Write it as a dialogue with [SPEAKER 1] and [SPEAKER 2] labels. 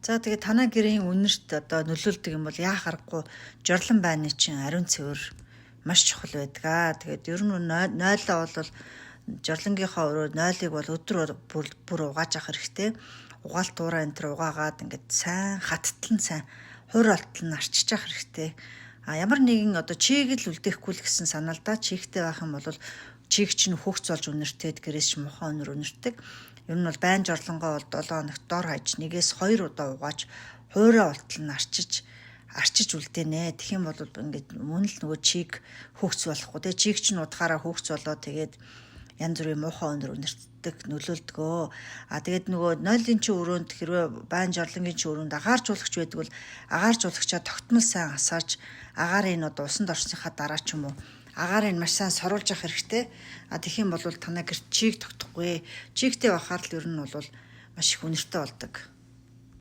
[SPEAKER 1] За тэгээд танаа гэрийн үнэрт одоо нөлөөлдөг юм бол яах аргагүй жорлон байны чинь ариун цэвэр маш чухал байдаг. Тэгээд ер нь нойлоо бол жорлонгийнхоо өрөө нойлыг бол өдөр бүр угааж авах хэрэгтэй. Угаалт туураа энэ төр угаагаад ингээд сайн хаттал нь сайн хуур олтол нь арчиж авах хэрэгтэй. Ямар нэгэн одоо чийг л үлдээхгүй л гэсэн санаа л да. Чигтэй байх юм бол чиг чинь хөвгц болж үнэртэй гэрээс ч муухай үнэр үнэрдэг. Ер нь бол байн жорлонгоо бол 7 хоногт дор хаяж нэгээс 2 удаа угааж хуурай олтол нь арчиж үлдээнэ. Тэгэх юм бол ингээд мөн л нөгөө чиг хөвгц болохгүй. Тэгээ чиг чинь удахаараа хөвгц болоо тэгээд янз бүрийн муухай өнөр үнэртдэг нөлөөлдгөө. Тэгээд нөгөө нойлын чинь өрөөнд хэрвээ байн жорлонгийн чинь өрөөнд агааржуулагч байдаг бол агааржуулагчаа тогтмол сайн асааж агаарыг одоо усанд орсныхаа дараа ч юм уу агаарыг маш сайн соруулж авах хэрэгтэй. Тэгэх юм бол танаа гэрт чиг тогтохгүй. Чигтэй байхаар л ер нь бол маш их үнэртэй болдог.